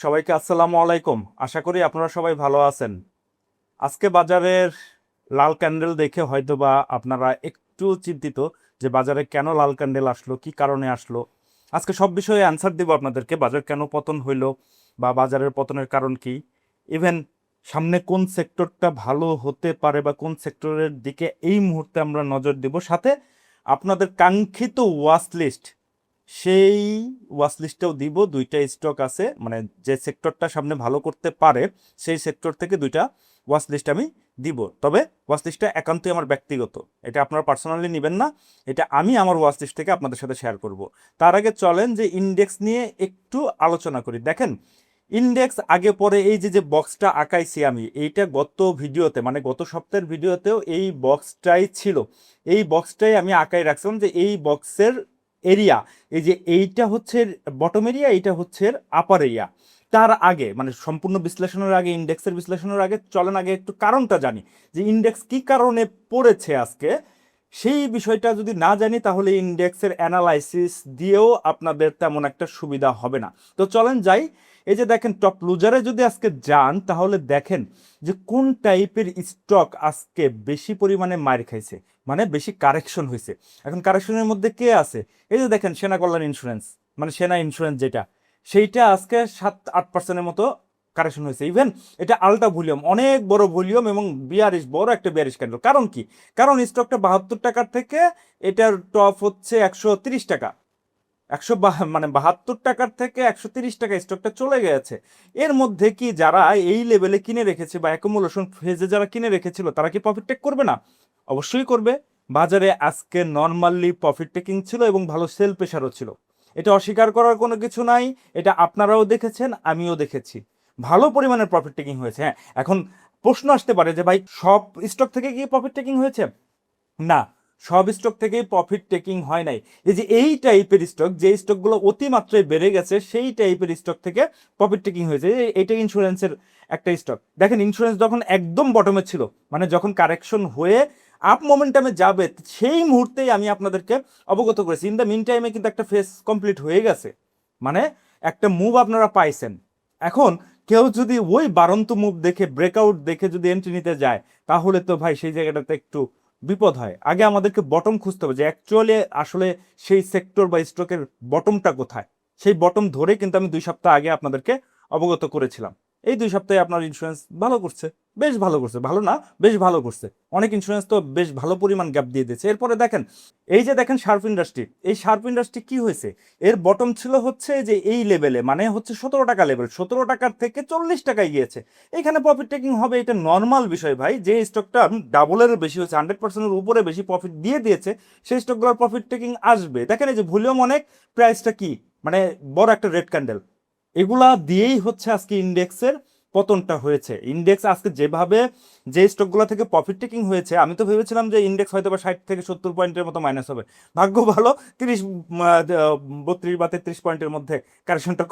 সবাইকে আসসালামু আলাইকুম। আশা করি আপনারা সবাই ভালো আছেন। আজকে বাজারের লাল ক্যান্ডেল দেখে হয়তোবা আপনারা একটু চিন্তিত যে বাজারে কেন লাল ক্যান্ডেল আসলো, কি কারণে আসলো। আজকে সব বিষয়ে অ্যান্সার দেব আপনাদেরকে, বাজার কেন পতন হইলো বা বাজারের পতনের কারণ কি, ইভেন সামনে কোন সেক্টরটা ভালো হতে পারে বা কোন সেক্টরের দিকে এই মুহূর্তে আমরা নজর দেব, সাথে আপনাদের কাঙ্ক্ষিত ওয়াচ লিস্ট, সেই ওয়াচ লিস্টটাও দিব। দুইটা স্টক আছে, মানে যে সেক্টরটা সামনে ভালো করতে পারে সেই সেক্টর থেকে দুইটা ওয়াচ লিস্ট আমি দিব। তবে ওয়াচ লিস্টটা একান্তই আমার ব্যক্তিগত, এটা আপনারা পার্সোনালি নেবেন না, এটা আমি আমার ওয়াচ লিস্ট থেকে আপনাদের সাথে শেয়ার করব। তার আগে চলেন যে ইন্ডেক্স নিয়ে একটু আলোচনা করি। দেখেন, ইন্ডেক্স আগে পরে এই যে যে বক্সটা আঁকাইছি আমি, এইটা গত ভিডিওতে মানে গত সপ্তাহের ভিডিওতেও এই বক্সটাই ছিল। এই বক্সটাই আমি আঁকাই রাখছিলাম যে এই বক্সের এরিয়া, এই যে এইটা হচ্ছে বটম এরিয়া, এইটা হচ্ছে আপার এরিয়া। তার আগে মানে সম্পূর্ণ বিশ্লেষণের আগে, ইন্ডেক্সের বিশ্লেষণের আগে চলেন আগে একটু কারণটা জানি যে ইন্ডেক্স কি কারণে পড়েছে আজকে। সেই বিষয়টা যদি না জানি তাহলে ইন্ডেক্সের অ্যানালাইসিস দিয়েও আপনাদের তেমন একটা সুবিধা হবে না। তো চলেন যাই। এই যে দেখেন, টপ লুজারে যদি আজকে যান তাহলে দেখেন যে কোন টাইপের স্টক আজকে বেশি পরিমাণে মার খাইছে, মানে বেশি কারেকশন হয়েছে। এখন কারেকশনের মধ্যে কে আছে? এই যে দেখেন, সেনা কল্যাণ ইন্স্যুরেন্স, মানে সেনা ইন্স্যুরেন্স যেটা, সেইটা আজকে 7-8% মতো কারেকশন হয়েছে। ইভেন এটা আলটা ভলিউম, অনেক বড় ভলিউম এবং বিয়ারিশ, বড় একটা বিয়ারিশ ক্যান্ডেল। কারণ কি? কারণ স্টকটা 72 টাকার থেকে এটার টপ হচ্ছে 130 টাকা। মানে 72 টাকার থেকে 130 টাকা স্টকটা চলে গেছে। এর মধ্যে কি যারা এই লেভেলে কিনে রেখেছে বা অ্যাকুমুলেশন ফেজে যারা কিনে রেখেছিল তারা কি প্রফিট টেক করবে না? অবশ্যই করবে। বাজারে আজকে নর্মালি প্রফিট টেকিং ছিল এবং ভালো সেল প্রেশারও ছিল, এটা অস্বীকার করার কোনো কিছু নাই। এটা আপনারাও দেখেছেন, আমিও দেখেছি, ভালো পরিমাণের প্রফিট টেকিং হয়েছে। হ্যাঁ, এখন প্রশ্ন আসতে পারে যে ভাই সব স্টক থেকে কি প্রফিট টেকিং হয়েছে? না, সব স্টক থেকেই প্রফিট টেকিং হয় নাই। এই যে এই টাইপের স্টক, যে স্টকগুলো অতিমাত্রায় বেড়ে গেছে সেই টাইপের স্টক থেকে প্রফিট টেকিং হয়েছে। এইটা ইন্স্যুরেন্সের একটা স্টক। দেখেন, ইন্স্যুরেন্স যখন একদম বটমে ছিল, মানে যখন কারেকশন হয়ে আপ মোমেন্টামে যাবে সেই মুহূর্তেই আমি আপনাদেরকে অবগত করেছি। ইন দ্য মিন টাইমে কিন্তু একটা ফেজ কমপ্লিট হয়ে গেছে, মানে একটা মুভ আপনারা পাইছেন। এখন কেউ যদি ওই বারন্ত মুভ দেখে, ব্রেকআউট দেখে যদি এন্ট্রি নিতে যায়, তাহলে তো ভাই সেই জায়গাটাতে একটু বিপদ হয়। আগে আমাদেরকে বটম খুঁজতে হবে যে অ্যাকচুয়ালি আসলে সেই সেক্টর বা স্টকের বটমটা কোথায়। সেই বটম ধরে কিন্তু আমি 2 সপ্তাহ আগে আপনাদেরকে অবগত করেছিলাম। এই 2 সপ্তাহে আপনার ইন্স্যুরেন্স ভালো করছে, বেশ ভালো করছে, ভালো না বেশ ভালো করছে। অনেক ইন্স্যুরেন্স তো বেশ ভালো পরিমাণ গ্যাপ দিয়ে দিয়েছে। এরপরে দেখেন, এই যে দেখেন শার্প ইন্ডাস্ট্রি, এই শার্প ইন্ডাস্ট্রি কি হয়েছে? এর বটম ছিল হচ্ছে যে এই লেভেলে, মানে হচ্ছে 17 টাকা লেভেল, 17 টাকার থেকে 40 টাকায় গিয়েছে। এখানে প্রফিট টেকিং হবে, এটা নর্মাল বিষয় ভাই। যে স্টকটা ডাবলের বেশি হচ্ছে, 100%-এর উপরে বেশি প্রফিট দিয়ে দিয়েছে, সেই স্টকগুলোর প্রফিট টেকিং আসবে। দেখেন এই যে ভলিউম অনেক, প্রাইসটা কি, মানে বড় একটা রেড ক্যান্ডেল, এগুলা দিয়েই হচ্ছে আজকে ইন্ডেক্সের পতনটা হয়েছে। ইন্ডেক্স আজকে যেভাবে যে স্টকগুলো থেকে প্রফিট টেকিং হয়েছে, আমি তো ভেবেছিলাম যে ইন্ডেক্স হয়তো বা 60 থেকে 70 পয়েন্টের মতো মাইনাস হবে। ভাগ্য ভালো, 32 বা 33 পয়েন্টের মধ্যে কারেকশনটা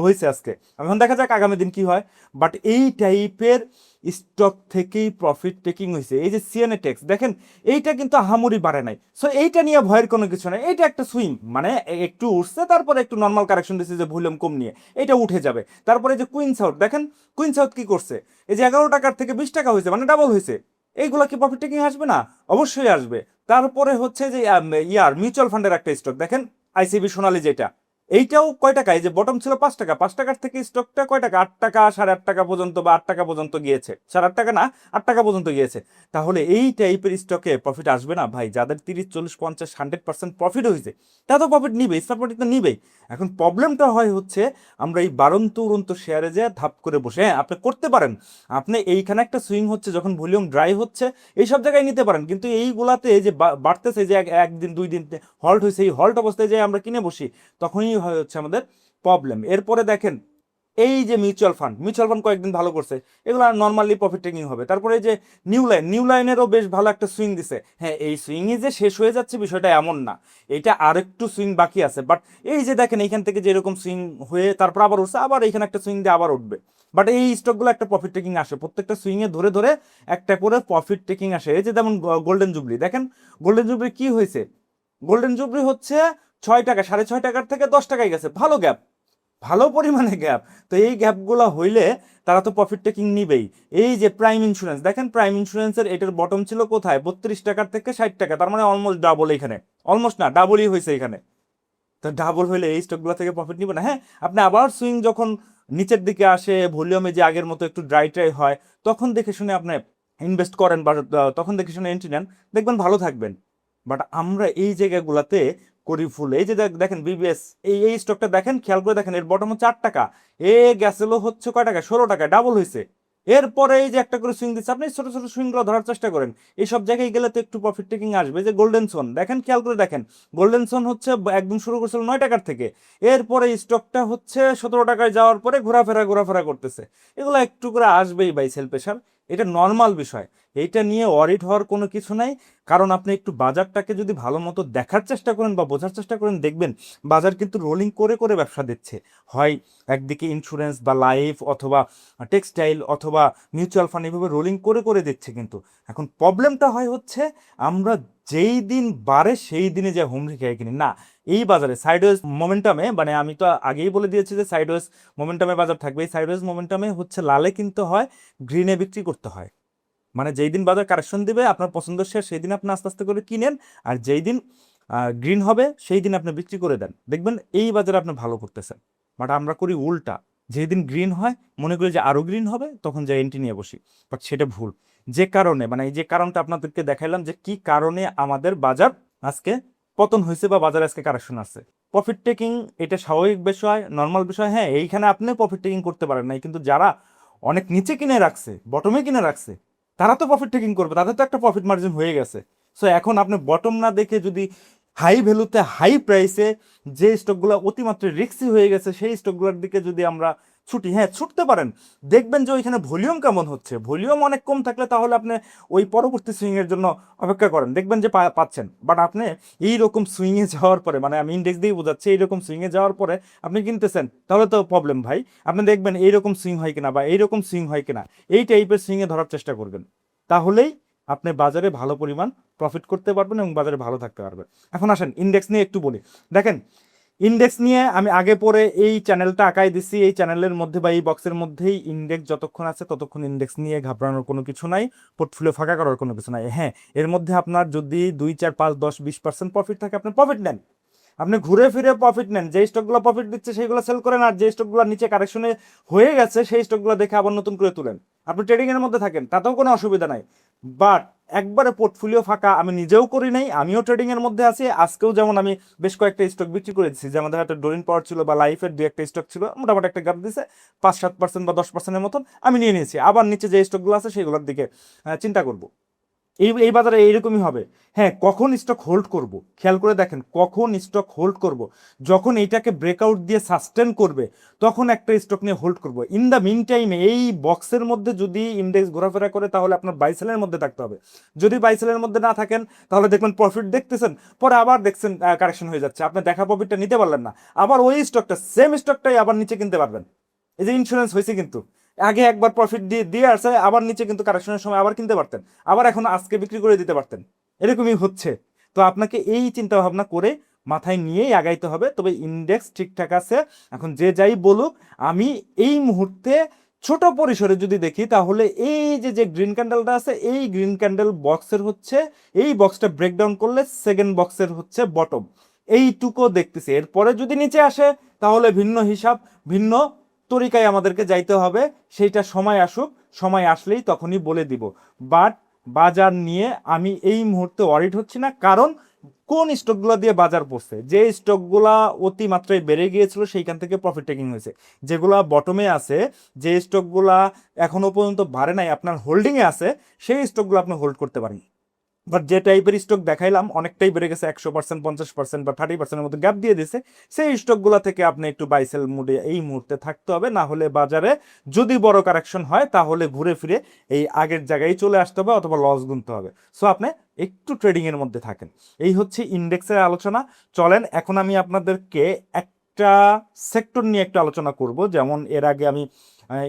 হয়েছে আজকে। এখন দেখা যাক আগামী দিন কি হয়। বাট এই টাইপের স্টক থেকেই প্রফিট টেকিং হয়েছে। এই যে সিএনএটেক্স দেখেন, এইটা কিন্তু আহামরি বাড়ে নাই। সো এইটা নিয়ে ভয়ের কোনো কিছু নাই। এইটা একটা সুইং, মানে একটু উঠছে, তারপরে একটু নর্মাল কারেকশন দিচ্ছে যে ভলিউম কম নিয়ে, এটা উঠে যাবে। তারপরে যে কুইন সাউথ দেখেন, কুইন সাউথ কি করছে? এই যে 11 টাকার থেকে 20 টাকা হয়েছে, মানে ডাবল হয়েছে। এইগুলা কি প্রফিট টেকিং আসবে না? অবশ্যই আসবে। তারপরে হচ্ছে যে মিউচুয়াল ফান্ডের একটা স্টক দেখেন, আইসিবি সোনালী, যেটা এইটাও কয় টাকা, এই যে বটম ছিল 5 টাকা, 5 টাকার থেকে স্টকটা কয় টাকা, 8 টাকা, 8.5 টাকা পর্যন্ত, বা 8 টাকা পর্যন্ত গিয়েছে, 8.5 টাকা না, 8 টাকা পর্যন্ত গিয়েছে। তাহলে এই টাইপের স্টকে প্রফিট আসবে না ভাই? যাদের 30, 40, 50, 100% প্রফিট হয়েছে, তা তো প্রফিট নিবে, স্মার্ট প্রফিট তো নিবেই। এখন প্রবলেমটা হয় হচ্ছে আমরা এই বারন্ত উড়ন্ত শেয়ারে যে ধাপ করে বসে, হ্যাঁ আপনি করতে পারেন, আপনি এইখানে একটা সুইং হচ্ছে যখন ভলিউম ড্রাই হচ্ছে, এইসব জায়গায় নিতে পারেন। কিন্তু এইগুলাতে যে বাড়তেছে, যে একদিন 2 দিন হল্ট হয়েছে, এই হল্ট অবস্থায় যে আমরা কিনে বসি, তখনই হচ্ছে আমাদের প্রবলেম। এরপরে দেখেন, এই যে মিউচুয়াল ফান্ড কয়েকদিন ভালো করছে, এগুলো নর্মালি প্রফিট টেকিং হবে। তারপরে এই যে নিউ লাইনেরও বেশ ভালো একটা সুইং দিছে। হ্যাঁ, এই সুইংই যে শেষ হয়ে যাচ্ছে বিষয়টা এমন না, এটা আরেকটু সুইং বাকি আছে। বাট এই যে দেখেন, এইখান থেকে যেরকম সুইং হয়ে তারপর আবার উঠছে, আবার এইখানে একটা সুইং দিয়ে আবার উঠবে। বাট এই স্টকগুলো একটা প্রফিট টেকিং আসে, প্রত্যেকটা সুইংয়ে ধরে ধরে একটা করে প্রফিট টেকিং আসে। এই যে যেমন গোল্ডেন জুবলি দেখেন, গোল্ডেন জুবলি কি হয়েছে? গোল্ডেন জুবলি হচ্ছে 6 টাকা, 6.5 টাকার থেকে 10 টাকায় গেছে, ভালো গ্যাপ। ভালো পরিমাণে গ্যাপ। তো এই গ্যাপগুলো হইলে তারা তো প্রফিট টেকিং নিবেই। এই যে প্রাইম ইন্স্যুরেন্স দেখেন, প্রাইম ইন্স্যুরেন্সের এটার বটম ছিল কোথায় 32 টাকার থেকে 60 টাকা, তার মানে অলমোস্ট ডাবল। এখানে অলমোস্ট না, ডাবলই হয়েছে এখানে। তো ডাবল হইলে এই স্টকগুলো থেকে প্রফিট নিবে না। হ্যাঁ, আপনি আবার সুইং যখন নিচের দিকে আসে, ভলিউমে যে আগের মতো একটু ড্রাই ট্রাই হয়, তখন দেখে শুনে আপনি ইনভেস্ট করেন বা তখন দেখে শুনে এন্ট্রি নেন, দেখবেন ভালো থাকবেন। বাট আমরা এই জায়গাগুলোতে করি ফুল। এই যে দেখেন বিবিএস, এই স্টকটা দেখেন, খেয়াল করে দেখেন, এর বটম হচ্ছে 8 টাকা, এ গেছিল হচ্ছে কয় টাকা, 16 টাকা, ডাবল হয়েছে। এরপরে এই যে একটা করে সুইং দিচ্ছে, আপনি ছোট ছোট সুইং গুলো ধরার চেষ্টা করেন। এইসব জায়গায় গেলে তো একটু প্রফিট টেকিং আসবে। যে গোল্ডেন সোন দেখেন, খেয়াল করে দেখেন, গোল্ডেন সোন হচ্ছে একদম শুরু করছিল 9 টাকার থেকে, এরপরে স্টকটা হচ্ছে 17 টাকায় যাওয়ার পরে ঘোরাফেরা ঘোরাফেরা করতেছে। এগুলো একটু করে আসবেই ভাই, সেল প্রেশার, এটা নর্মাল বিষয়। এইটা নিয়ে অরিড হওয়ার কোনো কিছু নাই। কারণ আপনি একটু বাজারটাকে যদি ভালো মতো দেখার চেষ্টা করেন বা বোঝার চেষ্টা করেন, দেখবেন বাজার কিন্তু রোলিং করে করে ব্যবসা দিচ্ছে। হয় একদিকে ইন্স্যুরেন্স বা লাইফ অথবা টেক্সটাইল অথবা মিউচুয়াল ফান্ড, এইভাবে রোলিং করে করে দিচ্ছে। কিন্তু এখন প্রবলেমটা হয় হচ্ছে, আমরা যেই দিন বাড়ে সেই দিনে যে হুমড়ি খেয়ে কিনি না। এই বাজারে সাইডওয়েজ মোমেন্টামে, মানে আমি তো আগেই বলে দিয়েছি যে সাইডওয়েজ মোমেন্টামে বাজার থাকবে। এই সাইডওয়েজ মোমেন্টামে হচ্ছে লালে কিনতে হয়, গ্রিনে বিক্রি করতে হয়। মানে যেই দিন বাজার কারেকশন দিবে, আপনার পছন্দের শেয়ার সেই দিন আপনি আস্তে আস্তে করে কিনেন, আর যেই দিন গ্রিন হবে সেই দিন আপনি বিক্রি করে দেন, দেখবেন এই বাজারে আপনি ভালো করতেছেন। বাট আমরা করি উল্টা, যেই দিন গ্রিন হয় মনে করি যে আরো গ্রিন হবে, তখন যে এন্ট্রি নিয়ে বসি। বাট সেটা ভুল। যে কারণে, মানে এই যে কারণটা আপনাদেরকে দেখাইলাম যে কি কারণে আমাদের বাজার আজকে পতন হয়েছে বা বাজারে আজকে কারেকশন আসছে। প্রফিট টেকিং এটা স্বাভাবিক বিষয়, নর্মাল বিষয়। হ্যাঁ, এইখানে আপনি প্রফিট টেকিং করতে পারেন নাই, কিন্তু যারা অনেক নিচে কিনে রাখছে, বটমে কিনে রাখছে, তারা তো প্রফিট টেকিং করবে, তাদের তো একটা প্রফিট মার্জিন হয়ে গেছে। সো এখন আপনি বটম না দেখে যদি হাই ভ্যালুতে হাই প্রাইসে যে স্টকগুলো অতিমাত্রায় রিস্কি হয়ে গেছে সেই স্টকগুলোর দিকে যদি আমরা ছুটি, হ্যাঁ ছুটতে পারেন। দেখবেন যে ওইখানে ভলিউম কেমন হচ্ছে, ভলিউম অনেক কম থাকলে তাহলে আপনি ওই পরবর্তী সুইংয়ের জন্য অপেক্ষা করেন, দেখবেন যে পাচ্ছেন। বাট আপনি এইরকম সুইংয়ে যাওয়ার পরে, মানে আমি ইন্ডেক্স দিয়ে বোঝাচ্ছি, এইরকম সুইংয়ে যাওয়ার পরে আপনি কিনতেছেন, তাহলে তো প্রবলেম ভাই। আপনি দেখবেন এইরকম সুইং হয় কিনা বা এইরকম সুইং হয় কিনা, এই টাইপের সুইংয়ে ধরার চেষ্টা করবেন। তাহলেই আপনি বাজারে ভালো পরিমাণ প্রফিট করতে পারবেন এবং বাজারে ভালো থাকতে পারবেন। এখন আসেন ইন্ডেক্স নিয়ে একটু বলি। দেখেন, ইন্ডেক্স নিয়ে আমি আগে পরে এই চ্যানেলটা আঁকাই দিছি, এই চ্যানেলের মধ্যে বা এই বক্সের মধ্যেই ইন্ডেক্স যতক্ষণ আছে ততক্ষণ ইন্ডেক্স নিয়ে ঘাবড়ানোর কোনো কিছু নাই, পোর্টফোলিও ফাঁকা করার কোনো কিছু নাই। হ্যাঁ, এর মধ্যে আপনার যদি 2, 4, 5, 10, 20% প্রফিট থাকে, আপনি প্রফিট নেন, আপনি ঘুরে ফিরে প্রফিট নেন। যে স্টকগুলো প্রফিট দিচ্ছে সেইগুলো সেল করেন, আর যে স্টকগুলো নিচে কারেকশনে হয়ে গেছে সেই স্টকগুলো দেখে আবার নতুন করে তুলেন। আপনি ট্রেডিং এর মধ্যে থাকেন, তাতেও কোনো অসুবিধা নাই। বাট একবারে পোর্টফোলিও ফাঁকা আমি নিজেও করি নাই, আমিও ট্রেডিং এর মধ্যে আছি। আজকেও যেমন আমি বেশ কয়েকটা স্টক বিক্রি করে দিচ্ছি, যে আমাদের হাতে ডোরিন পাওয়ার ছিল বা লাইফের 2-1টা স্টক ছিল, মোটামুটি একটা গ্যাপ দিছে 5-7% বা 10%-এর মতন আমি নিয়ে নিয়েছি। আবার নিচে যে স্টকগুলো আছে সেগুলোর দিকে চিন্তা করব। এই এই বাজারে এইরকমই হবে। হ্যাঁ, কখন স্টক হোল্ড করব, খেয়াল করে দেখেন, কখন স্টক হোল্ড করব, যখন এইটাকে ব্রেকআউট দিয়ে সাস্টেন করবে তখন একটা স্টক নিয়ে হোল্ড করব। ইন দ্য মিন টাইমে এই বক্সের মধ্যে যদি ইন্ডেক্স ঘোরাফেরা করে তাহলে আপনার বাইসেলের মধ্যে থাকতে হবে। যদি বাইসেলের মধ্যে না থাকেন তাহলে দেখবেন প্রফিট দেখতেছেন, পরে আবার দেখছেন কারেকশন হয়ে যাচ্ছে, আপনি দেখা প্রফিটটা নিতে পারলেন না, আবার ওই স্টকটা সেম স্টকটাই আবার নিচে কিনতে পারবেন। এই যে ইন্স্যুরেন্স হয়েছে, কিন্তু আগে একবার প্রফিট দিয়ে দিয়ে আসে, আবার নিচে কিন্তু কারেকশনের সময় আবার কিনতে পারতেন, আবার এখন আজকে বিক্রি করে দিতে পারতেন। এরকমই হচ্ছে। তো আপনাকে এই চিন্তা ভাবনা করে মাথায় নিয়েই আগাইতে হবে। তবে ইন্ডেক্স ঠিকঠাক আছে। এখন যে যাই বলুক, আমি এই মুহূর্তে ছোট পরিসরে যদি দেখি, তাহলে এই যে যে গ্রিন ক্যান্ডেলটা আছে, এই গ্রিন ক্যান্ডেল বক্সের হচ্ছে, এই বক্সটা ব্রেকডাউন করলে সেকেন্ড বক্সের হচ্ছে বটম, এইটুকু দেখতেছি। এরপরে যদি নিচে আসে তাহলে ভিন্ন হিসাব, ভিন্ন তরিকায় আমাদেরকে যাইতে হবে। সেইটা সময় আসুক, সময় আসলেই তখনই বলে দিব। বাট বাজার নিয়ে আমি এই মুহূর্তে ওয়ারিড হচ্ছি না, কারণ কোন স্টকগুলো দিয়ে বাজার পড়ছে, যে স্টকগুলা অতিমাত্রায় বেড়ে গিয়েছিল সেইখান থেকে প্রফিট টেকিং হয়েছে। যেগুলা বটমে আছে, যে স্টকগুলা এখনো পর্যন্ত বাড়ে নাই, আপনার হোল্ডিংয়ে আছে, সেই স্টকগুলো আপনি হোল্ড করতে পারেন। বাট যে টাইপের স্টক দেখাইলাম অনেকটাই বেড়ে গেছে, 100%, 50% বা 30%-এর মতো গ্যাপ দিয়ে দিছে, সেই স্টকগুলো থেকে আপনি একটু বাইসেল মুডে এই মুহূর্তে থাকতে হবে। না হলে বাজারে যদি বড় কারেকশন হয় তাহলে ঘুরে ফিরে এই আগের জায়গায় চলে আসতে হবে অথবা লস গুনতে হবে। সো আপনি একটু ট্রেডিং এর মধ্যে থাকেন। এই হচ্ছে ইন্ডেক্সের আলোচনা। চলেন এখন আমি আপনাদেরকে একটা একটা সেক্টর নিয়ে একটু আলোচনা করব। যেমন এর আগে আমি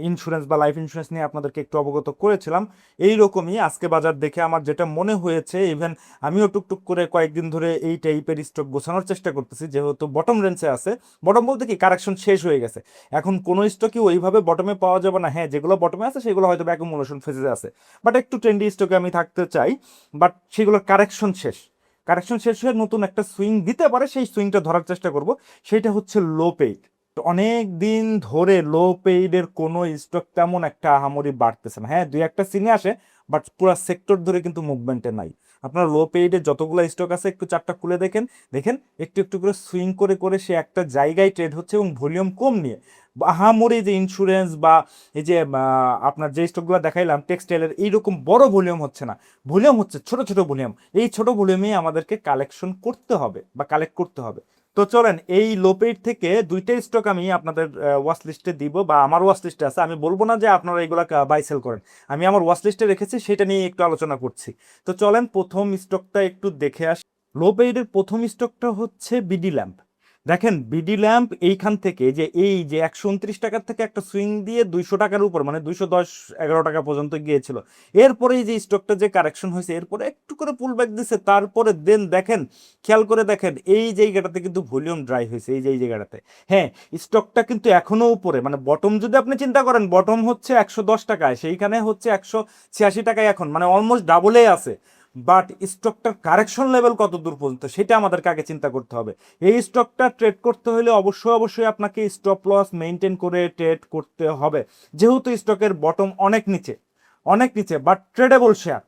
ইন্স্যুরেন্স বা লাইফ ইন্স্যুরেন্স নিয়ে আপনাদেরকে একটু অবগত করেছিলাম। এই রকমই আজকে বাজার দেখে আমার যেটা মনে হয়েছে, ইভেন আমিও টুকটুক করে কয়েকদিন ধরে এই টাইপের স্টক গোছানোর চেষ্টা করতেছি, যেহেতু বটম রেঞ্জে আছে। বটম বলতে কি, কারেকশন শেষ হয়ে গেছে, এখন কোনো স্টকই ওইভাবে বটমে পাওয়া যাবে না। হ্যাঁ, যেগুলো বটমে আছে সেগুলো হয়তো অ্যাকুমুলেশন ফেজে আছে, বাট একটু ট্রেন্ডি স্টকে আমি থাকতে চাই। বাট সেগুলোর কারেকশন শেষ, কারেকশন শেষ হয়ে নতুন একটা সুইং দিতে পারে, সেই সুইংটা ধরার চেষ্টা করব। সেটা হচ্ছে লো পেইড। অনেক দিন ধরে লো পেইডের কোনো স্টক তেমন একটা আহামরি বাড়তেছে না। হ্যাঁ, দুই একটা সিনে আসে, বাট পুরো সেক্টর ধরে কিন্তু মুভমেন্টে নাই। আপনার লো পেইডের যতগুলো স্টক আছে একটু চারটা খুলে দেখেন, দেখেন একটু একটু করে সুইং করে করে সে একটা জায়গায় ট্রেড হচ্ছে এবং ভলিউম কম নিয়ে। আহামরি যে ইন্স্যুরেন্স বা এই যে আপনার যে স্টকগুলো দেখাইলাম টেক্সটাইলের, এইরকম বড় ভলিউম হচ্ছে না, ভলিউম হচ্ছে ছোট ছোট ভলিউম। এই ছোট ভলিউমে আমাদেরকে কালেকশন করতে হবে বা কালেক্ট করতে হবে। তো চলেন, এই লোপেট থেকে দুইটা স্টক আমি আপনাদের ওয়াচ লিস্টে দিব, বা আমার ওয়াচ লিস্টে আছে। আমি বলবো না যে আপনারা এগুলা বাই সেল করেন, আমি আমার ওয়াচ লিস্টে রেখেছি, সেটা নিয়ে একটু আলোচনা করছি। তো চলেন প্রথম স্টকটা একটু দেখে আসি। লোপেটের প্রথম স্টকটা হচ্ছে বিডি ল্যাম্প। দেখেন বিডি ল্যাম্প এইখান থেকে যে এই যে 129 টাকার থেকে একটা সুইং দিয়ে 200 টাকার উপর, মানে 210-11 টাকা পর্যন্ত গিয়েছিল। এরপরে এই যে স্টকটা যে কারেকশন হয়েছে, এরপরে একটু করে পুল ব্যাক দিছে, তারপরে দেন দেখেন, খেয়াল করে দেখেন এই জায়গাটাতে কিন্তু ভলিউম ড্রাই হয়েছে, এই যে এই জায়গাটাতে। হ্যাঁ, স্টকটা কিন্তু এখনো উপরে, মানে বটম যদি আপনি চিন্তা করেন, বটম হচ্ছে 110 টাকায়, সেইখানে হচ্ছে 186 টাকায় এখন, মানে অলমোস্ট ডাবলে আছে। বাট স্টকটার কারেকশন লেভেল কত দূর পর্যন্ত সেটা আমাদেরকে আগে চিন্তা করতে হবে। এই স্টকটা ট্রেড করতে হলে অবশ্যই অবশ্যই আপনাকে স্টপ লস মেনটেন করে ট্রেড করতে হবে, যেহেতু স্টকের বটম অনেক নিচে, অনেক নিচে, বাট ট্রেডেবল শেয়ার।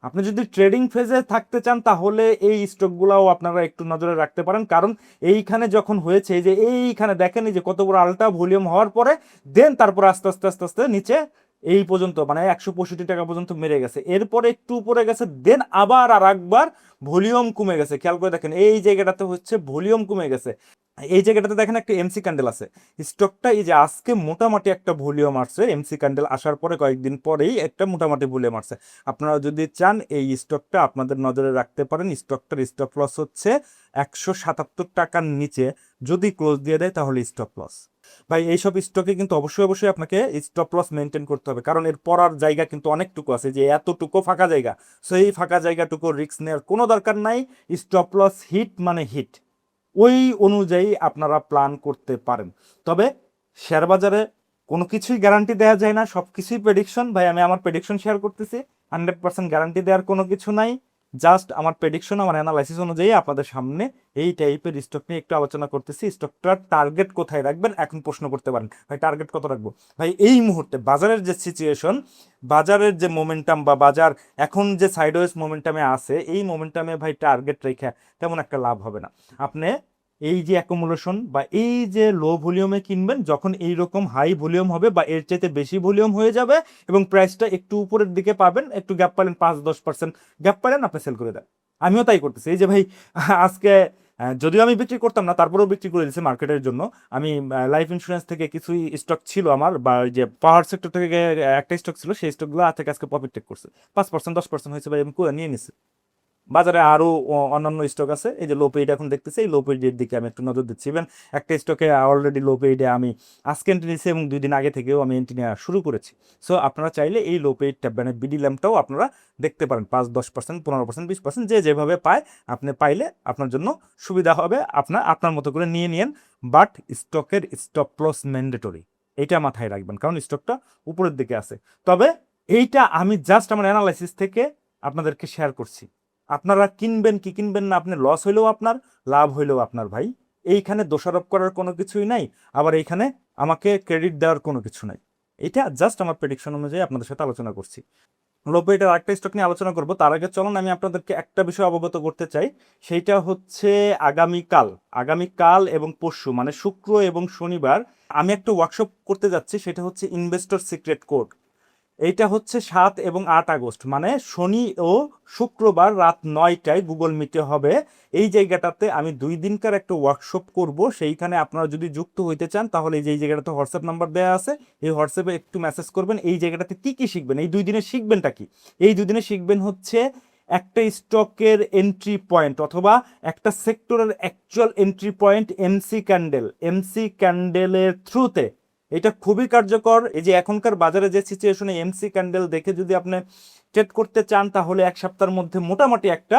আপনি যদি ট্রেডিং ফেজে থাকতে চান তাহলে এই স্টকগুলাও আপনারা একটু নজরে রাখতে পারেন, কারণ এইখানে যখন হয়েছে, যে এইখানে দেখেন এই যে কত বড় আলটা ভলিউম হওয়ার পরে দেন তারপর আস্তে আস্তে আস্তে আস্তে নিচে এই পর্যন্ত, মানে 165 টাকা পর্যন্ত মেরে গেছে, এরপরে একটু উপরে গেছে, দেন আবার আর একবার ভলিউম কমে গেছে। খেয়াল করে দেখেন এই জায়গাটাতে হচ্ছে ভলিউম কমে গেছে। এই জায়গাটাতে দেখেন একটা এমসি ক্যান্ডেল আছে। স্টকটা এই যে আজকে মোটামুটি একটা ভলিউম আসছে, এমসি ক্যান্ডেল আসার পরে কয়েকদিন পরেই একটা মোটামুটি ভলিউম আসছে। আপনারা যদি চান এই স্টকটা আপনাদের নজরে রাখতে পারেন। স্টকটার স্টপ লস হচ্ছে 177 টাকার নিচে যদি ক্লোজ দিয়ে দেয় তাহলে স্টপ লস। ভাই এইসব স্টকে কিন্তু অবশ্যই অবশ্যই আপনাকে স্টপ লস মেনটেন করতে হবে, কারণ এর পড়ার জায়গা কিন্তু অনেকটুকু আছে, যে এতটুকু ফাঁকা জায়গা। সো এই ফাঁকা জায়গাটুকু রিস্ক নেওয়ার কোনো দরকার নাই। স্টপ লস হিট মানে হিট, ওই অনুযায়ী আপনারা প্ল্যান করতে পারেন। তবে শেয়ার বাজারে কোনো কিছুই গ্যারান্টি দেওয়া যায় না, সব কিছুই প্রেডিকশন। ভাই আমি আমার প্রেডিকশন শেয়ার করতেছি, 100% গ্যারান্টি দেওয়ার কোনো কিছু নাই। জাস্ট আমার প্রেডিকশন, আমার অ্যানালাইসিস অনুযায়ী আপনাদের সামনে এই টাইপের স্টক নিয়ে একটু আলোচনা করতেছি। স্টকটার টার্গেট কোথায় রাখবেন এখন প্রশ্ন করতে পারেন, ভাই টার্গেট কত রাখবো? ভাই এই মুহূর্তে বাজারের যে সিচুয়েশন, বাজারের যে মোমেন্টাম, বা বাজার এখন যে সাইডওয়েজ মোমেন্টামে আছে, এই মোমেন্টামে ভাই টার্গেট রেখে তেমন একটা লাভ হবে না। আপনি এই যে অ্যাকুমুলেশন বা এই যে লো ভলিউমে কিনবেন, যখন এই রকম হাই ভলিউম হবে বা এর চাইতে বেশি ভলিউম হয়ে যাবে এবং প্রাইসটা একটু উপরের দিকে পাবেন, একটু গ্যাপ পালেন, 5-10% গ্যাপ পালেন, আপনি সেল করে দেন। আমিও তাই করতেছি। এই যে ভাই আজকে যদিও আমি বিক্রি করতাম না, তারপরেও বিক্রি করে দিয়েছি মার্কেটের জন্য। আমি লাইফ ইন্স্যুরেন্স থেকে কিছুই স্টক ছিল আমার, বা ওই যে পাওয়ার সেক্টর থেকে একটা স্টক ছিল, সেই স্টকগুলো থেকে আজকে প্রফিট টেক করছে, 5%-10% হয়েছে ভাই, আমি করে নিয়ে নিছি। বাজারে আরো অন্যান্য স্টক আছে, এই যে লো পেইড এখন দেখতেছি, এই লো পেইডের দিকে আমি একটু নজর দিচ্ছি। ইভেন একটা স্টকে অলরেডি লো পেইডে আমি আজকে এন্ট্রি নিয়েছি এবং 2 দিন আগে থেকেও আমি এন্ট্রি নেওয়া শুরু করেছি। সো আপনারা চাইলে এই লো পেইডটা, মানে বিডি ল্যাম্পটাও আপনারা দেখতে পারেন, 5-10%, 15%, 20%, যে যেভাবে পায় আপনি পাইলে আপনার জন্য সুবিধা হবে। আপনার মতো করে নিয়ে নিন, বাট স্টকের স্টপ লস ম্যান্ডেটরি, এইটা মাথায় রাখবেন, কারণ স্টকটা উপরের দিকে আছে। তবে এইটা আমি জাস্ট আমার অ্যানালাইসিস থেকে আপনাদেরকে শেয়ার করছি। আপনারা কিনবেন কি কিনবেন না, আপনি লস হইলেও আপনার, লাভ হইলেও আপনার। ভাই এইখানে দোষারোপ করার কোনো কিছুই নাই, আবার এইখানে আমাকে ক্রেডিট দেওয়ার কোনো কিছু নাই। এটা জাস্ট আমার প্রেডিকশন অনুযায়ী আপনাদের সাথে আলোচনা করছি। লোপেটের আরেকটা স্টক নিয়ে আলোচনা করবো, তার আগে চলুন আমি আপনাদেরকে একটা বিষয় অবগত করতে চাই। সেইটা হচ্ছে আগামীকাল, আগামীকাল এবং পরশু, মানে শুক্র এবং শনিবার আমি একটা ওয়ার্কশপ করতে যাচ্ছি। সেটা হচ্ছে ইনভেস্টর সিক্রেট কোড। এইটা হচ্ছে 7 এবং 8 আগস্ট, মানে শনি ও শুক্রবার রাত 9টায় গুগল মিটে হবে। এই জায়গাটাতে আমি 2 দিনকার একটা ওয়ার্কশপ করব। সেইখানে আপনারা যদি যুক্ত হইতে চান তাহলে এই যে এই জায়গাটাতে হোয়াটসঅ্যাপ নাম্বার দেওয়া আছে, এই হোয়াটসঅ্যাপে একটু মেসেজ করবেন। এই জায়গাটাতে কি কি শিখবেন, এই 2 দিনে শিখবেনটা কি? এই 2 দিনে শিখবেন হচ্ছে একটা স্টকের এন্ট্রি পয়েন্ট অথবা একটা সেক্টরের অ্যাকচুয়াল এন্ট্রি পয়েন্ট এমসি ক্যান্ডেলের থ্রুতে, এটা খুবই কার্যকর। এই যে এখনকার বাজারে যে সিচুয়েশনে এমসি ক্যান্ডেল দেখে যদি আপনি ট্রেড করতে চান, তাহলে এক সপ্তাহের মধ্যে মোটামুটি একটা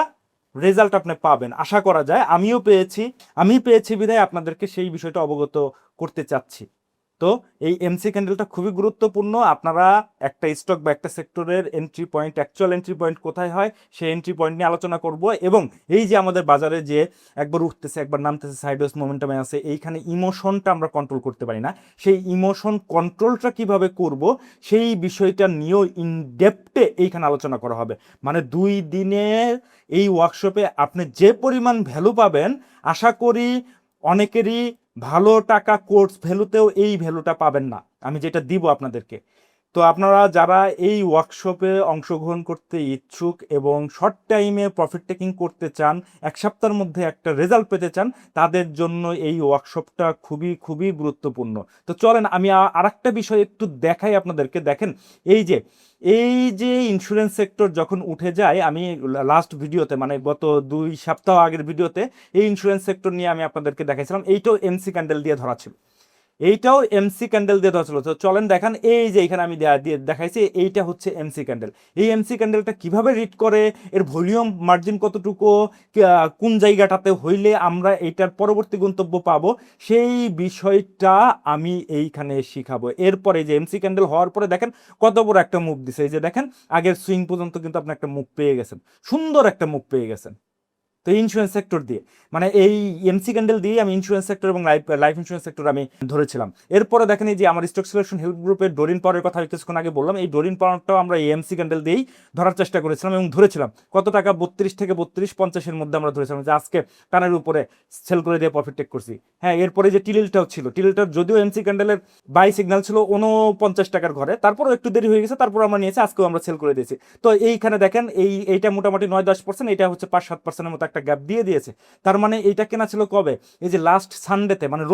রেজাল্ট আপনি পাবেন, আশা করা যায়। আমি পেয়েছি বিধায় আপনাদেরকে সেই বিষয়টা অবগত করতে চাচ্ছি। তো এই এমসি ক্যান্ডেলটা খুবই গুরুত্বপূর্ণ। আপনারা একটা স্টক বা একটা সেক্টরের entry point, actual entry point কোথায় হয়, সেই এন্ট্রি পয়েন্ট নিয়ে আলোচনা করব। এবং এই যে আমাদের বাজারে যে একবার উঠতেছে একবার নামতেছে, সাইডওয়েজ মোমেন্টামে আছে, এইখানে ইমোশনটা আমরা কন্ট্রোল করতে পারি না। সেই ইমোশন কন্ট্রোলটা কিভাবে করব, সেই বিষয়টা নিয়েও ইনডেপথে এইখানে আলোচনা করা হবে। মানে 2 দিনের এই ওয়ার্কশপে আপনি যে পরিমাণ ভ্যালু পাবেন, আশা করি অনেকেরই ভালো টাকা কোর্স ভ্যালুতেও এই ভ্যালুটা পাবেন না, আমি যেটা দিব আপনাদেরকে। তো আপনারা যারা এই ওয়ার্কশপে অংশগ্রহণ করতে ইচ্ছুক এবং শর্ট টাইমে প্রফিট টেকিং করতে চান, এক সপ্তাহের মধ্যে একটা রেজাল্ট পেতে চান, তাদের জন্য এই ওয়ার্কশপটা খুবই খুবই গুরুত্বপূর্ণ। তো চলেন আমি আরেকটা বিষয় একটু দেখাই আপনাদেরকে। দেখেন এই যে ইন্স্যুরেন্স সেক্টর যখন উঠে যায়, আমি লাস্ট ভিডিওতে মানে গত 2 সপ্তাহ আগের ভিডিওতে এই ইন্স্যুরেন্স সেক্টর নিয়ে আমি আপনাদেরকে দেখাইছিলাম। এইটাও এমসি ক্যান্ডেল দিয়ে ধরা ছিল, তো চলেন দেখান। এই যে এখানে আমি দেখাইছি, এইটা হচ্ছে এমসি ক্যান্ডেল। এই এমসি ক্যান্ডেলটা কিভাবে রিড করে, এর ভলিউম মার্জিন কতটুকু, কোন জায়গাটাতে হইলে আমরা এইটার পরবর্তী গন্তব্য পাবো, সেই বিষয়টা আমি এইখানে শিখাবো। এরপরে যে এমসি ক্যান্ডেল হওয়ার পরে দেখেন কত বড় একটা মুভ দিছে। এই যে দেখেন আগের সুইং পর্যন্ত কিন্তু আপনি একটা মুভ পেয়ে গেছেন, সুন্দর একটা মুভ পেয়ে গেছেন। তো ইন্স্যুরেন্স সেক্টর দিয়ে, মানে এই এমসি ক্যান্ডেল দিয়ে আমি ইন্স্যুরেন্স সেক্টর এবং লাইফ ইন্স্যুরেন্স সেক্টর আমি ধরেছিলাম। এরপরে দেখেন এই যে আমার স্টক সিলেকশন হেল্প গ্রুপের ডোরিন পাওয়ারের কথা কিছুক্ষণ আগে বললাম, এই ডোরিন পাওয়ারটাও আমরা এই এমসি ক্যান্ডেল দিয়েই ধরার চেষ্টা করেছিলাম এবং ধরেছিলাম। কত টাকা? 32 থেকে 32.50 মধ্যে আমরা ধরেছিলাম, যে আজকে টানের উপরে সেল করে দিয়ে প্রফিট টেক করছি। হ্যাঁ, এরপরে যে টিলিলটাও ছিল, টিলিলটার যদিও এমসি ক্যান্ডেলের বাই সিগন্যাল ছিল 49 টাকার ঘরে, তারপরও একটু দেরি হয়ে গেছে, তারপর আমরা নিয়েছি, আজকেও আমরা সেল করে দিয়েছি। তো এইখানে দেখেন এইটা মোটামুটি 9-10%, এটা হচ্ছে 5-7%-এর মতো একটা গ্যাপ দিয়ে দিয়েছে। তার মানে এইটা কেনা ছিল কবে? এই যে লাস্ট সানডেতে, মানে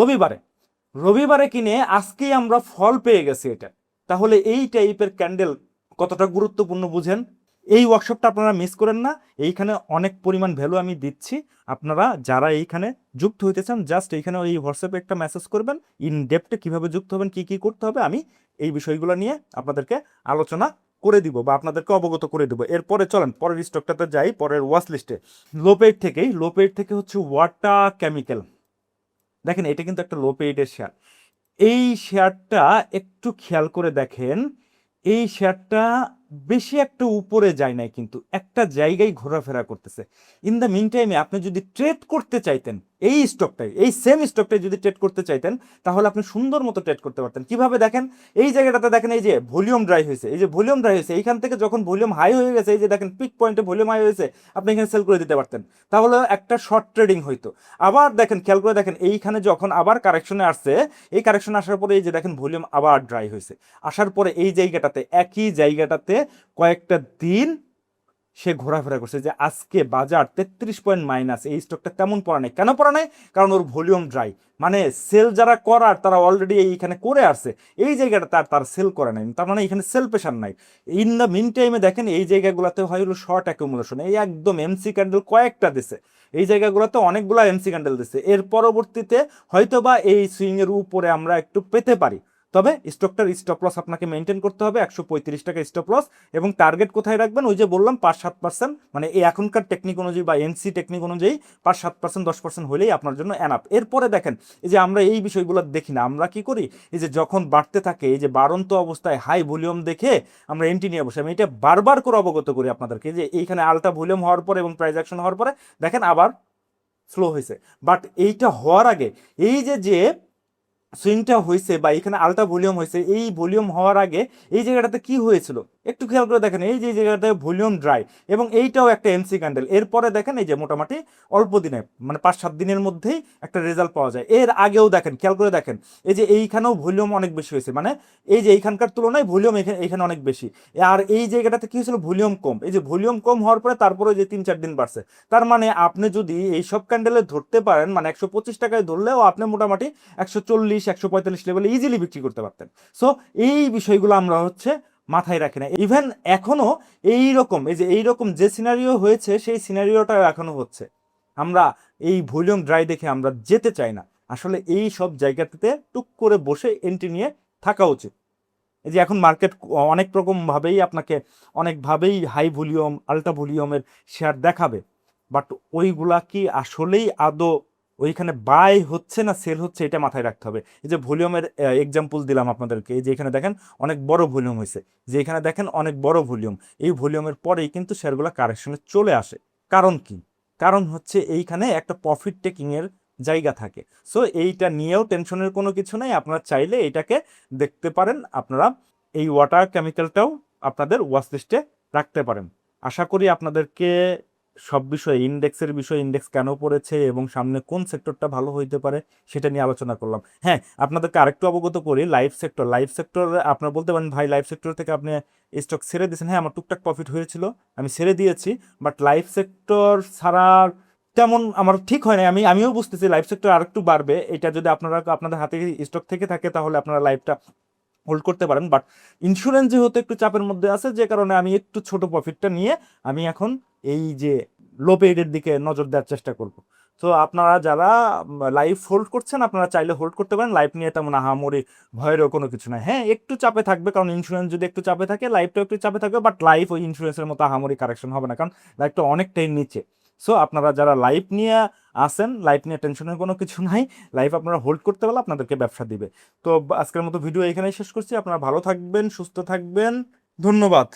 রবিবারে কিনে আজকেই আমরা ফল পেয়ে গেছি এটা। তাহলে এই টাইপের ক্যান্ডেল কতটা গুরুত্বপূর্ণ বুঝেন। এই ওয়ার্কশপটা আপনারা মিস করেন না, এইখানে অনেক পরিমাণ ভ্যালু আমি দিচ্ছি। আপনারা যারা এইখানে যুক্ত হইতে চান, জাস্ট এইখানে এই হোয়াটসঅ্যাপে একটা মেসেজ করবেন, ইন ডেপথে কিভাবে যুক্ত হবেন, কি কি করতে হবে, আমি এই বিষয়গুলো নিয়ে আপনাদেরকে আলোচনা করে দিব বা আপনাদেরকে অবগত করে দিব। এরপরে চলেন পরের স্টকটাতে যাই, পরের ওয়াচ লিস্টে। লো পেইড থেকে হচ্ছে ওয়াটা কেমিক্যাল। দেখেন এটা কিন্তু একটা লো পেইডের শেয়ার। এই শেয়ারটা একটু খেয়াল করে দেখেন, এই শেয়ারটা বেশি একটা উপরে যায় নাই, কিন্তু একটা জায়গায় ঘোরাফেরা করতেছে। ইন দ্য মিন টাইমে আপনি যদি ট্রেড করতে চাইতেন এই স্টকটাই, এই সেম স্টকটাই যদি ট্রেড করতে চাইতেন, তাহলে আপনি সুন্দর মতো ট্রেড করতে পারতেন। কিভাবে? দেখেন এই জায়গাটাতে, দেখেন এই যে ভলিউম ড্রাই হয়েছে, এইখান থেকে যখন ভলিউম হাই হয়ে গেছে, এই যে দেখেন পিক পয়েন্টে ভলিউম হাই হয়েছে, আপনি এখানে সেল করে দিতে পারতেন, তাহলে একটা শর্ট ট্রেডিং হইতো। আবার দেখেন, খেয়াল করে দেখেন, এইখানে যখন আবার কারেকশনে আসছে, এই কারেকশনে আসার পরে এই যে দেখেন ভলিউম আবার ড্রাই হয়েছে, আসার পরে এই জায়গাটাতে, একই জায়গাটাতে কয়েকটা দিন সে ঘোরাফেরা করছে, যে আজকে বাজার 33 পয়েন্ট মাইনাস। এই স্টকটা তেমন পড়া নেই। কেন পড়া নেই? কারণ ওর ভলিউম ড্রাই, মানে সেল যারা করার তারা অলরেডি এইখানে করে আসছে, এই জায়গাটা তার সেল করে নাই, তার মানে এখানে সেল প্রেশার নাই। ইন দ্য মিন টাইমে দেখেন এই জায়গাগুলোতে হয় হলো শর্ট অ্যাকুমুলেশন, এই একদম এমসি ক্যান্ডেল কয়েকটা দিছে, এই জায়গাগুলোতে অনেকগুলো এমসি ক্যান্ডেল দিছে। এর পরবর্তীতে হয়তোবা এই সুইং এর উপরে আমরা একটু পেতে পারি, তবে স্টকটার স্টপ লস আপনাকে মেনটেন করতে হবে 135 টাকা স্টপ লস। এবং টার্গেট কোথায় রাখবেন? ওই যে বললাম 5-7%, মানে এই এখনকার টেকনিক অনুযায়ী বা এনসি টেকনিক অনুযায়ী 5-7%, 10% হলেই আপনার জন্য এনাফ। এরপরে দেখেন এই যে আমরা এই বিষয়গুলো দেখি না, আমরা কি করি, এই যে যখন বাড়তে থাকে, এই যে বাড়ন্ত অবস্থায় হাই ভলিউম দেখে আমরা এন্ট্রি নিয়ে বসে। আমি এটা বারবার করে অবগত করি আপনাদেরকে, যে এইখানে আলটা ভলিউম হওয়ার পরে এবং প্রাইস অ্যাকশন হওয়ার পরে দেখেন আবার স্লো হয়েছে। বাট এইটা হওয়ার আগে, এই যে সুইংটা হয়েছে বা এখানে আলটা ভলিউম হয়েছে, এই ভলিউম হওয়ার আগে এই জায়গাটাতে কি হয়েছিল একটু খেয়াল করে দেখেন, এই যে জায়গাটাতে ভলিউম ড্রাই এবং এইটাও একটা এমসি ক্যান্ডেল। এরপরে দেখেন এই যে মোটামুটি অল্প দিনে, মানে 5-7 দিনের মধ্যেই একটা রেজাল্ট পাওয়া যায়। এর আগেও দেখেন, খেয়াল করে দেখেন, এই যে এইখানেও ভলিউম অনেক বেশি হয়েছে, মানে এই যে এইখানকার তুলনায় ভলিউম এখানে অনেক বেশি। আর এই জায়গাটাতে কি হয়েছিল? ভলিউম কম। এই যে ভলিউম কম হওয়ার পরে তারপরে যে 3-4 দিন বাড়ছে, তার মানে আপনি যদি এই সব ক্যান্ডেলে ধরতে পারেন, মানে 125 টাকায় ধরলেও আপনি মোটামুটি 140-145 লেভেলে ইজিলি বিক্রি করতে পারতেন। সো এই বিষয়গুলো আমরা হচ্ছে মাথায় রাখে না। ইভেন এখনো এইরকম এই যে এইরকম যে সিনারিও হয়েছে সেই সিনারিওটাও এখনো হচ্ছে। আমরা এই ভলিউম ড্রাই দেখে আমরা যেতে চাই না। আসলে এই সব জায়গাতে টুক করে বসে এন্ট্রি নিয়ে থাকা উচিত। এই যে এখন মার্কেট অনেক রকম ভাবেই আপনাকে অনেকভাবেই হাই ভলিউম আল্ট্রা ভলিউমের শেয়ার দেখাবে, বাট ওইগুলা কি আসলেই আদৌ ওইখানে বাই হচ্ছে না সেল হচ্ছে, এটা মাথায় রাখতে হবে। এই যে ভলিউমের এক্সাম্পল দিলাম আপনাদেরকে, এই যে এখানে দেখেন অনেক বড় ভলিউম হয়েছে, যে এখানে দেখেন অনেক বড় ভলিউম, এই ভলিউমের পরেই কিন্তু শেয়ারগুলো কারেকশনে চলে আসে। কারণ কি? কারণ হচ্ছে এইখানে একটা প্রফিট টেকিং এর জায়গা থাকে। সো এইটা নিয়েও টেনশনের কোনো কিছু নাই, আপনারা চাইলে এটাকে দেখতে পারেন। আপনারা এই ওয়াটার কেমিক্যালটাও আপনাদের ওয়াচ লিস্টে রাখতে পারেন। আশা করি আপনাদেরকে সব বিষয়ে ইন্ডেক্সের বিষয়ে, ইন্ডেক্স কেন পড়েছে এবং সামনে কোন সেক্টরটা ভালো হইতে পারে সেটা নিয়ে আলোচনা করলাম। হ্যাঁ, আপনাদেরকে আরেকটু অবগত করি, লাইফ সেক্টর আপনারা বলতে পারেন ভাই লাইফ সেক্টর থেকে আপনি স্টক ছেড়ে দিয়েছেন। হ্যাঁ, আমার টুকটাক প্রফিট হয়েছিল, আমি ছেড়ে দিয়েছি, বাট লাইফ সেক্টর ছাড়া তেমন আমার ঠিক হয় না। আমিও বুঝতেছি লাইফ সেক্টর আরেকটু বাড়বে, এটা যদি আপনাদের হাতে স্টক থেকে থাকে তাহলে আপনারা লাইফটা হোল্ড করতে পারেন। বাট ইন্স্যুরেন্স যেহেতু একটু চাপের মধ্যে আছে, যে কারণে আমি একটু ছোট প্রফিটটা নিয়ে আমি এখন এই যে লো পেইডের দিকে নজর দেওয়ার চেষ্টা করব। তো আপনারা যারা লাইফ হোল্ড করছেন আপনারা চাইলে হোল্ড করতে পারেন, লাইফ নিয়ে তেমন আহামরি ভয়েরও কোনো কিছু নাই। হ্যাঁ, একটু চাপে থাকবে, কারণ ইন্স্যুরেন্স যদি একটু চাপে থাকে লাইফটাও একটু চাপে থাকবে, বাট লাইফ ওই ইন্স্যুরেন্সের মতো আহামরি কারেকশন হবে না, কারণ লাইফটা অনেকটাই নিচে। সো আপনারা যারা লাইফ নিয়ে আসেন, লাইফ নিয়ে টেনশনের কোনো কিছু নাই, লাইফ আপনারা হোল্ড করতে পারলে আপনাদেরকে ব্যবসা দিবে। তো আজকের মতো ভিডিও এখানেই শেষ করছি। আপনারা ভালো থাকবেন, সুস্থ থাকবেন, ধন্যবাদ।